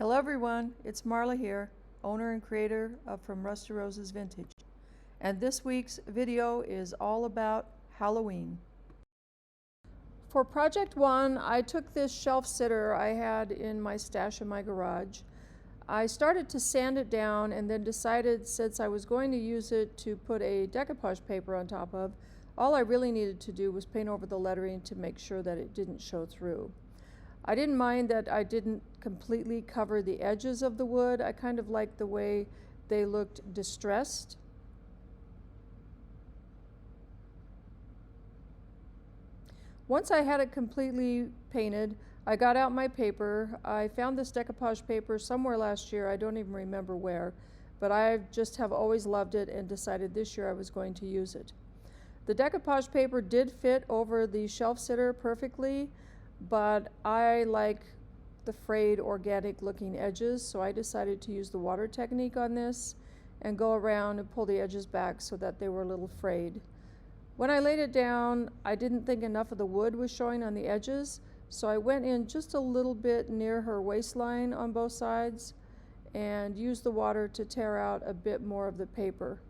Hello everyone, it's Marla here, owner and creator of From Rust to Roses Vintage. And this week's video is all about Halloween. For project one, I took this shelf sitter I had in my stash in my garage. I started to sand it down and then decided, since I was going to use it to put a decoupage paper on top of, all I really needed to do was paint over the lettering to make sure that it didn't show through. I didn't mind that I didn't completely cover the edges of the wood. I kind of liked the way they looked distressed. Once I had it completely painted, I got out my paper. I found this decoupage paper somewhere last year. I don't even remember where, but I just have always loved it and decided this year I was going to use it. The decoupage paper did fit over the shelf sitter perfectly, but I like the frayed organic looking edges, so I decided to use the water technique on this and go around and pull the edges back so that they were a little frayed. When I laid it down, I didn't think enough of the wood was showing on the edges, so I went in just a little bit near her waistline on both sides and used the water to tear out a bit more of the paper.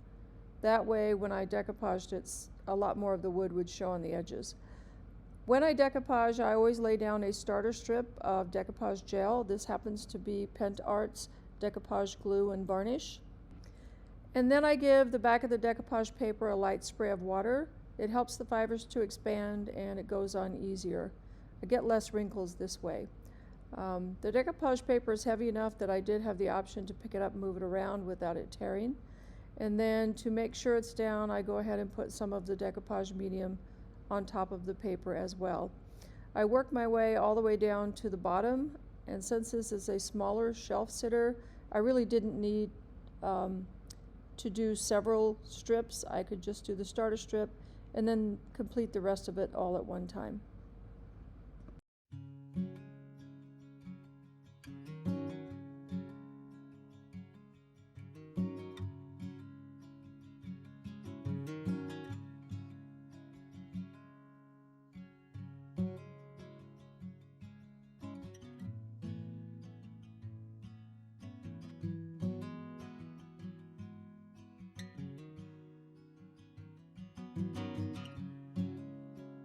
That way, when I decoupaged it, a lot more of the wood would show on the edges. When I decoupage, I always lay down a starter strip of decoupage gel. This happens to be Pent Art's decoupage glue and varnish. And then I give the back of the decoupage paper a light spray of water. It helps the fibers to expand and it goes on easier. I get less wrinkles this way. The decoupage paper is heavy enough that I did have the option to pick it up and move it around without it tearing. And then to make sure it's down, I go ahead and put some of the decoupage medium on top of the paper as well. I work my way all the way down to the bottom, and since this is a smaller shelf sitter, I really didn't need to do several strips. I could just do the starter strip and then complete the rest of it all at one time.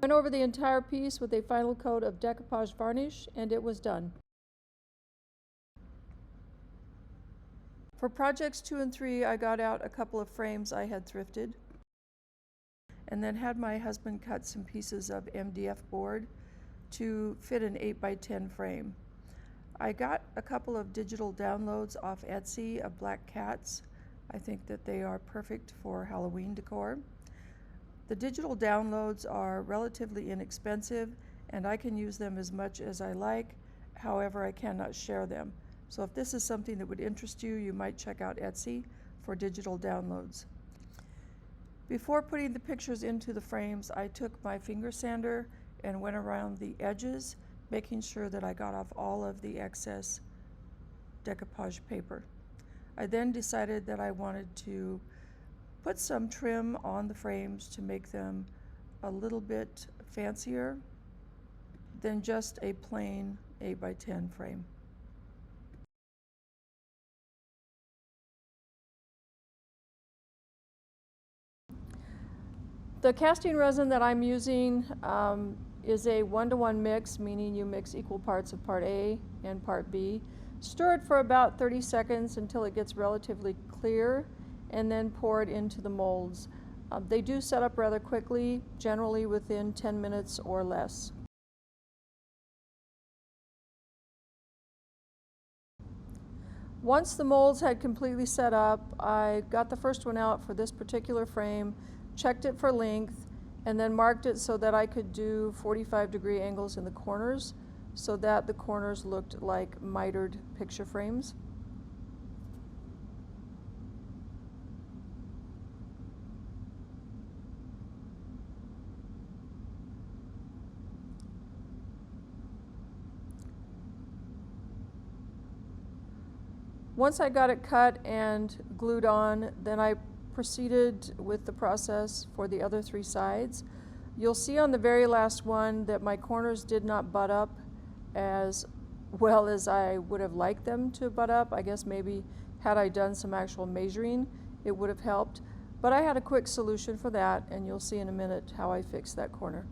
Went over the entire piece with a final coat of decoupage varnish and it was done. For projects 2 and 3, I got out a couple of frames I had thrifted and then had my husband cut some pieces of MDF board to fit an 8x10 frame. I got a couple of digital downloads off Etsy of black cats. I think that they are perfect for Halloween decor. The digital downloads are relatively inexpensive and I can use them as much as I like, however I cannot share them. So if this is something that would interest you, you might check out Etsy for digital downloads. Before putting the pictures into the frames, I took my finger sander and went around the edges, making sure that I got off all of the excess decoupage paper. I then decided that I wanted to put some trim on the frames to make them a little bit fancier than just a plain 8x10 frame. The casting resin that I'm using is a 1-to-1 mix, meaning you mix equal parts of part A and part B. Stir it for about 30 seconds until it gets relatively clear, and then pour it into the molds. They do set up rather quickly, generally within 10 minutes or less. Once the molds had completely set up, I got the first one out for this particular frame, checked it for length, and then marked it so that I could do 45-degree angles in the corners so that the corners looked like mitered picture frames. Once I got it cut and glued on, then I proceeded with the process for the other 3 sides. You'll see on the very last one that my corners did not butt up as well as I would have liked them to butt up. I guess maybe had I done some actual measuring, it would have helped. But I had a quick solution for that, and you'll see in a minute how I fixed that corner.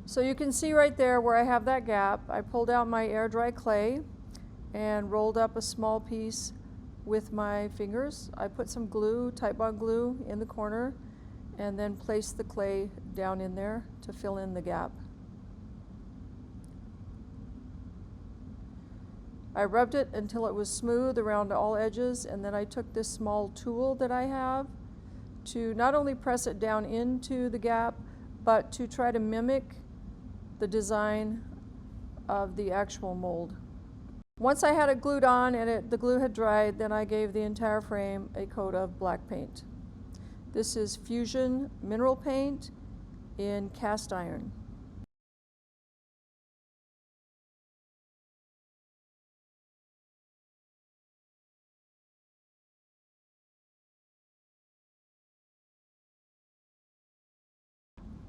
So you can see right there where I have that gap, I pulled out my air dry clay and rolled up a small piece with my fingers. I put some glue, Titebond glue, in the corner and then placed the clay down in there to fill in the gap. I rubbed it until it was smooth around all edges, and then I took this small tool that I have to not only press it down into the gap, but to try to mimic the design of the actual mold. Once I had it glued on and the glue had dried, then I gave the entire frame a coat of black paint. This is Fusion mineral paint in cast iron.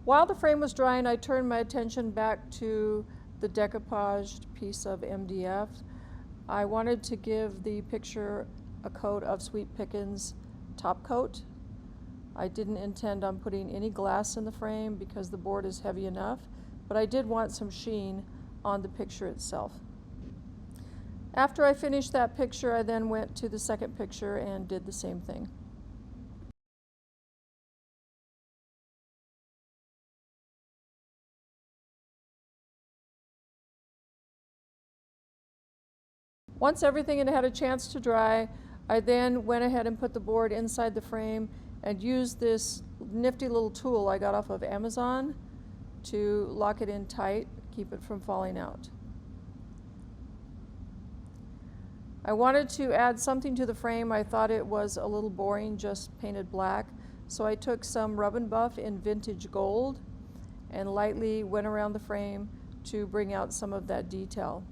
While the frame was drying, I turned my attention back to the decoupaged piece of MDF. I wanted to give the picture a coat of Sweet Pickens top coat. I didn't intend on putting any glass in the frame because the board is heavy enough, but I did want some sheen on the picture itself. After I finished that picture, I then went to the second picture and did the same thing. Once everything had had a chance to dry, I then went ahead and put the board inside the frame and used this nifty little tool I got off of Amazon to lock it in tight, keep it from falling out. I wanted to add something to the frame. I thought it was a little boring, just painted black. So I took some Rub and Buff in vintage gold and lightly went around the frame to bring out some of that detail.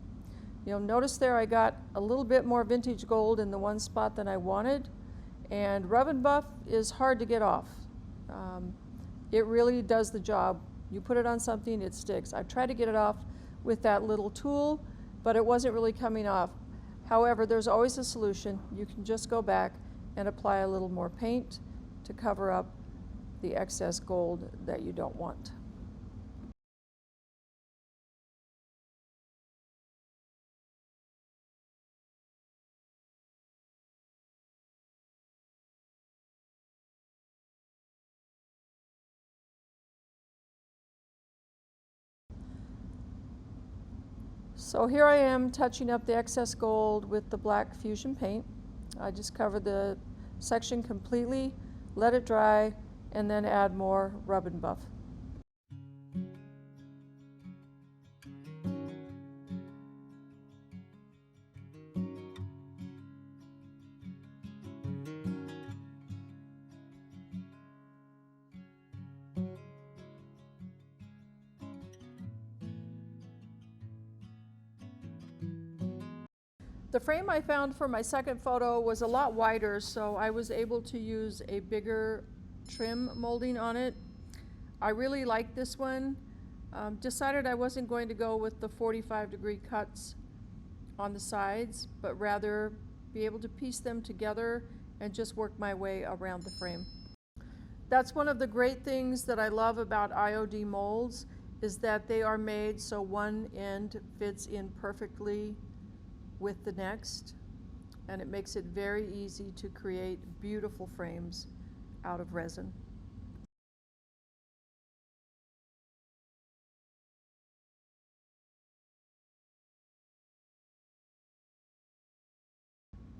You'll notice there I got a little bit more vintage gold in the one spot than I wanted, and Rub and Buff is hard to get off. It really does the job. You put it on something, it sticks. I tried to get it off with that little tool, but it wasn't really coming off. However, there's always a solution. You can just go back and apply a little more paint to cover up the excess gold that you don't want. So here I am touching up the excess gold with the black Fusion paint. I just covered the section completely, let it dry, and then add more Rub and Buff. The frame I found for my second photo was a lot wider, so I was able to use a bigger trim molding on it. I really liked this one. Decided I wasn't going to go with the 45-degree cuts on the sides, but rather be able to piece them together and just work my way around the frame. That's one of the great things that I love about IOD molds, is that they are made so one end fits in perfectly with the next, and it makes it very easy to create beautiful frames out of resin.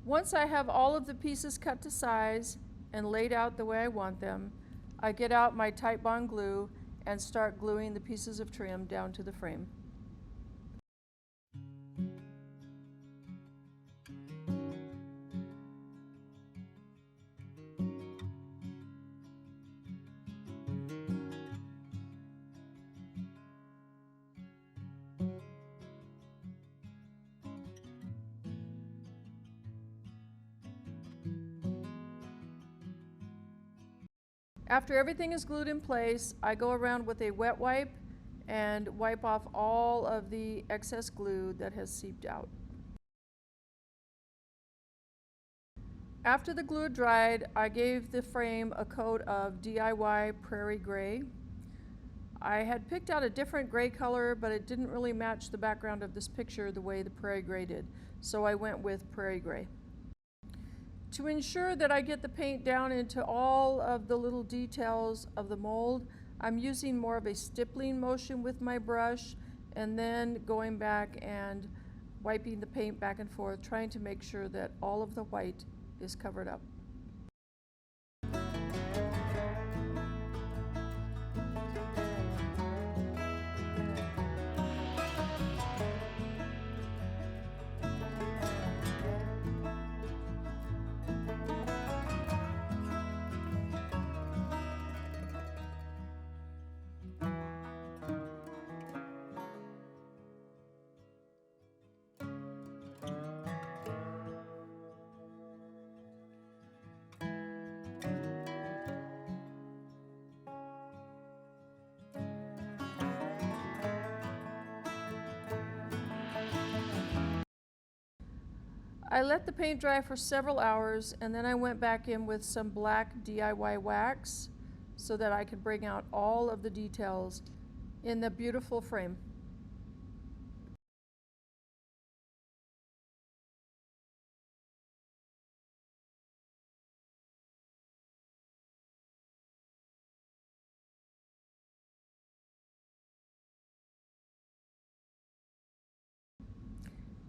Once I have all of the pieces cut to size and laid out the way I want them, I get out my Titebond glue and start gluing the pieces of trim down to the frame. After everything is glued in place, I go around with a wet wipe and wipe off all of the excess glue that has seeped out. After the glue had dried, I gave the frame a coat of DIY Prairie Gray. I had picked out a different gray color, but it didn't really match the background of this picture the way the Prairie Gray did, so I went with Prairie Gray. To ensure that I get the paint down into all of the little details of the mold, I'm using more of a stippling motion with my brush and then going back and wiping the paint back and forth, trying to make sure that all of the white is covered up. I let the paint dry for several hours, and then I went back in with some black DIY wax so that I could bring out all of the details in the beautiful frame.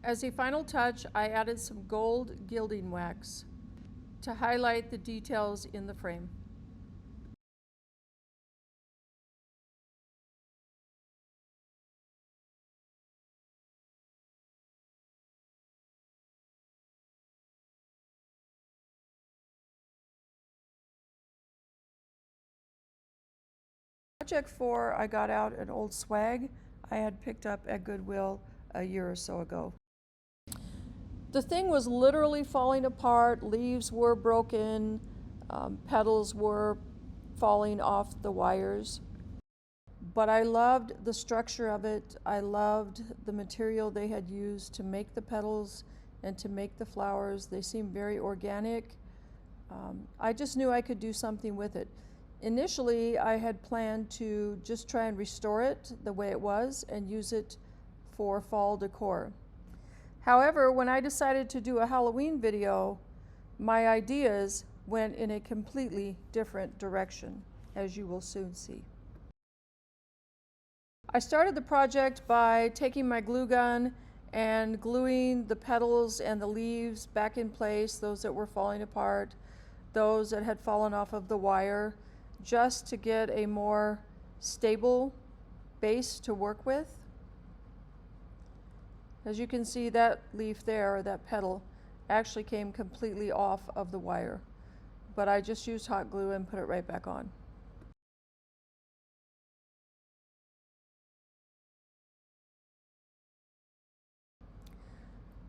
As a final touch, I added some gold gilding wax to highlight the details in the frame. Project 4, I got out an old swag I had picked up at Goodwill a year or so ago. The thing was literally falling apart, leaves were broken, petals were falling off the wires. But I loved the structure of it. I loved the material they had used to make the petals and to make the flowers. They seemed very organic. I just knew I could do something with it. Initially, I had planned to just try and restore it the way it was and use it for fall decor. However, when I decided to do a Halloween video, my ideas went in a completely different direction, as you will soon see. I started the project by taking my glue gun and gluing the petals and the leaves back in place, those that were falling apart, those that had fallen off of the wire, just to get a more stable base to work with. As you can see, that leaf there, or that petal, actually came completely off of the wire, but I just used hot glue and put it right back on.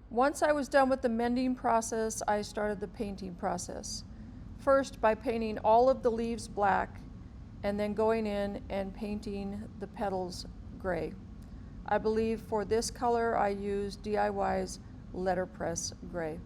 Once I was done with the mending process, I started the painting process. First, by painting all of the leaves black, and then going in and painting the petals gray. I believe for this color I used DIY's letterpress gray.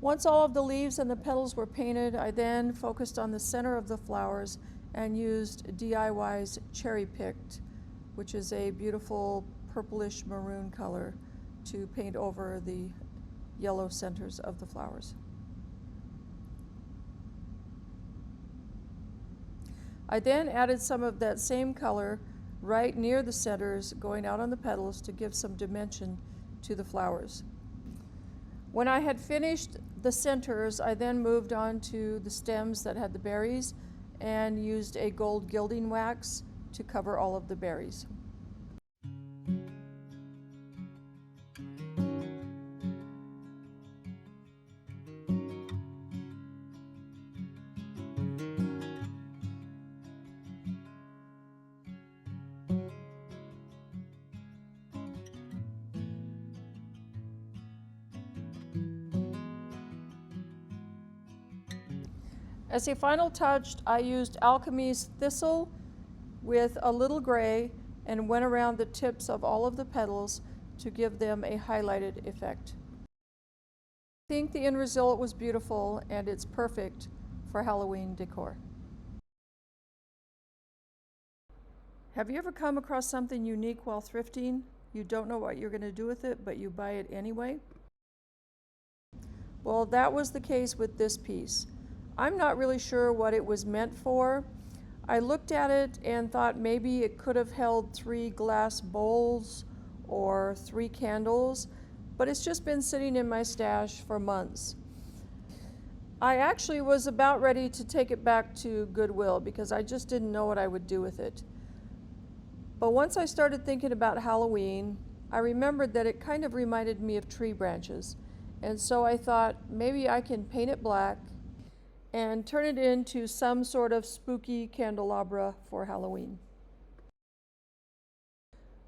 Once all of the leaves and the petals were painted, I then focused on the center of the flowers and used DIY's Cherry Picked, which is a beautiful purplish maroon color, to paint over the yellow centers of the flowers. I then added some of that same color right near the centers, going out on the petals to give some dimension to the flowers. When I had finished the centers, I then moved on to the stems that had the berries and used a gold gilding wax to cover all of the berries. As a final touch, I used Alchemy's Thistle with a little gray and went around the tips of all of the petals to give them a highlighted effect. I think the end result was beautiful, and it's perfect for Halloween decor. Have you ever come across something unique while thrifting? You don't know what you're going to do with it, but you buy it anyway? Well, that was the case with this piece. I'm not really sure what it was meant for. I looked at it and thought maybe it could have held 3 glass bowls or 3 candles, but it's just been sitting in my stash for months. I actually was about ready to take it back to Goodwill because I just didn't know what I would do with it. But once I started thinking about Halloween, I remembered that it kind of reminded me of tree branches. And so I thought maybe I can paint it black and turn it into some sort of spooky candelabra for Halloween.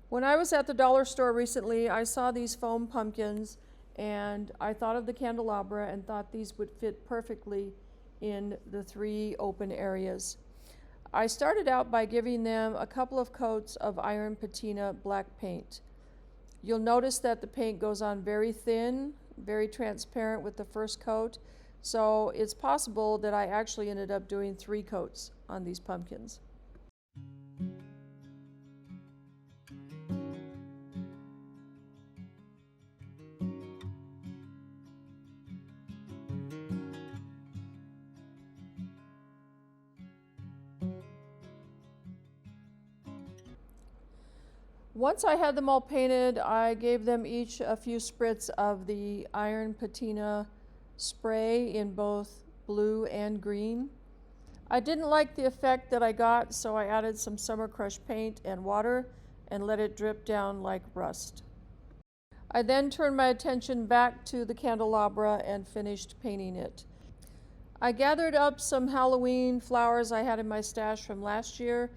When I was at the dollar store recently, I saw these foam pumpkins, and I thought of the candelabra and thought these would fit perfectly in the 3 open areas. I started out by giving them a couple of coats of iron patina black paint. You'll notice that the paint goes on very thin, very transparent with the first coat. So it's possible that I actually ended up doing 3 coats on these pumpkins. Once I had them all painted, I gave them each a few spritz of the iron patina spray in both blue and green. I didn't like the effect that I got, so I added some Summer Crush paint and water and let it drip down like rust. I then turned my attention back to the candelabra and finished painting it. I gathered up some Halloween flowers I had in my stash from last year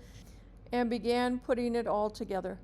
and began putting it all together.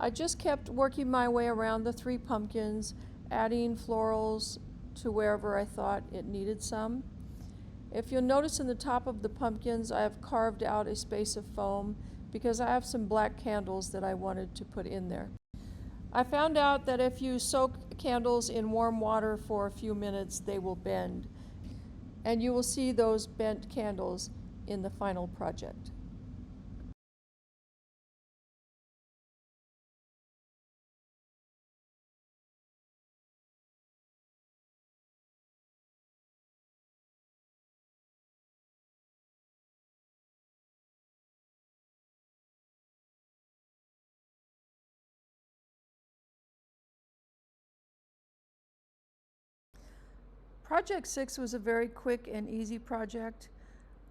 I just kept working my way around the 3 pumpkins, adding florals to wherever I thought it needed some. If you'll notice in the top of the pumpkins, I have carved out a space of foam because I have some black candles that I wanted to put in there. I found out that if you soak candles in warm water for a few minutes, they will bend. And you will see those bent candles in the final project. Project 6 was a very quick and easy project.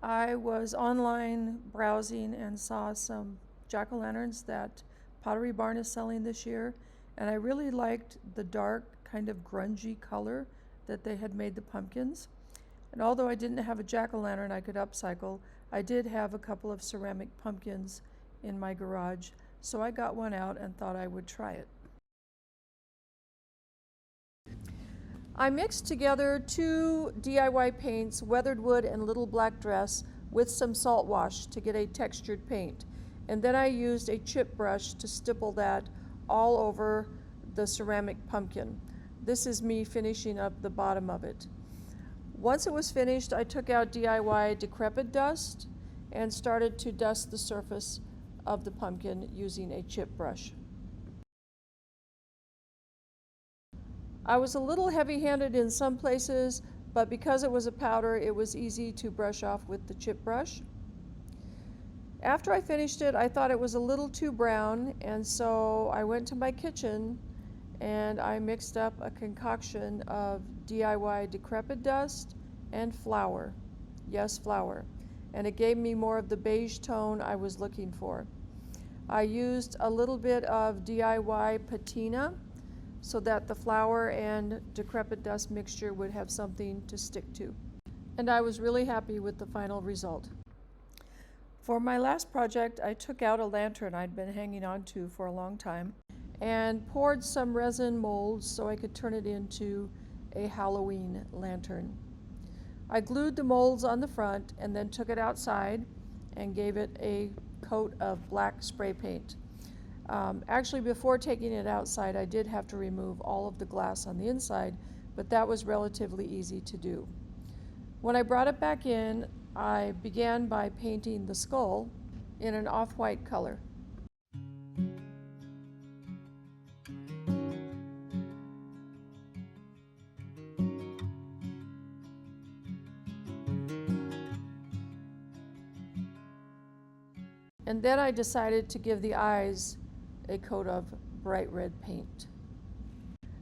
I was online browsing and saw some jack-o'-lanterns that Pottery Barn is selling this year, and I really liked the dark, kind of grungy color that they had made the pumpkins. And although I didn't have a jack-o'-lantern I could upcycle, I did have a couple of ceramic pumpkins in my garage, so I got one out and thought I would try it. I mixed together 2 DIY paints, weathered wood and little black dress, with some salt wash to get a textured paint. And then I used a chip brush to stipple that all over the ceramic pumpkin. This is me finishing up the bottom of it. Once it was finished, I took out DIY decrepit dust and started to dust the surface of the pumpkin using a chip brush. I was a little heavy-handed in some places, but because it was a powder, it was easy to brush off with the chip brush. After I finished it, I thought it was a little too brown, and so I went to my kitchen and I mixed up a concoction of DIY decrepit dust and flour. Yes, flour. And it gave me more of the beige tone I was looking for. I used a little bit of DIY patina so that the flour and decrepit dust mixture would have something to stick to. And I was really happy with the final result. For my last project, I took out a lantern I'd been hanging on to for a long time and poured some resin molds so I could turn it into a Halloween lantern. I glued the molds on the front and then took it outside and gave it a coat of black spray paint. Actually, before taking it outside, I did have to remove all of the glass on the inside, but that was relatively easy to do. When I brought it back in, I began by painting the skull in an off-white color. And then I decided to give the eyes a coat of bright red paint.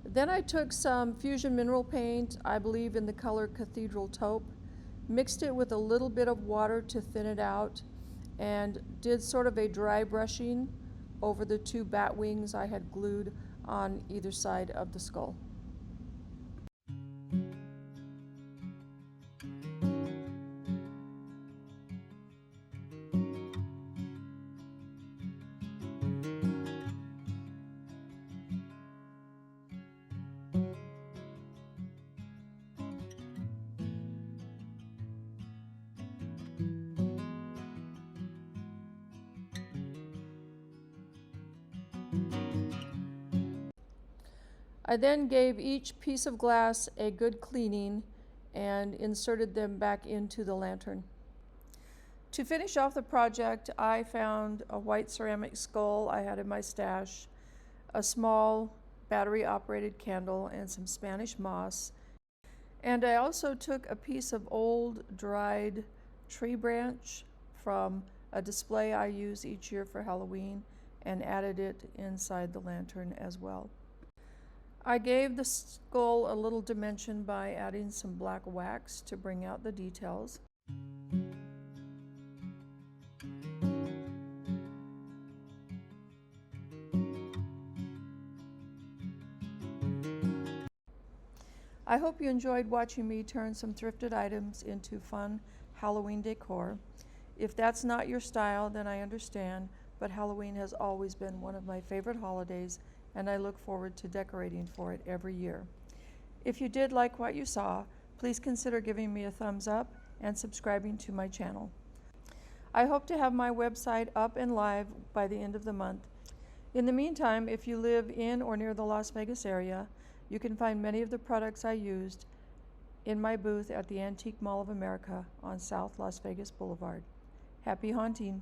Then I took some fusion mineral paint, I believe in the color Cathedral Taupe, mixed it with a little bit of water to thin it out, and did sort of a dry brushing over the 2 bat wings I had glued on either side of the skull. I then gave each piece of glass a good cleaning and inserted them back into the lantern. To finish off the project, I found a white ceramic skull I had in my stash, a small battery-operated candle, and some Spanish moss. And I also took a piece of old dried tree branch from a display I use each year for Halloween and added it inside the lantern as well. I gave the skull a little dimension by adding some black wax to bring out the details. I hope you enjoyed watching me turn some thrifted items into fun Halloween decor. If that's not your style, then I understand, but Halloween has always been one of my favorite holidays, and I look forward to decorating for it every year. If you did like what you saw, please consider giving me a thumbs up and subscribing to my channel. I hope to have my website up and live by the end of the month. In the meantime, if you live in or near the Las Vegas area, you can find many of the products I used in my booth at the Antique Mall of America on South Las Vegas Boulevard. Happy haunting!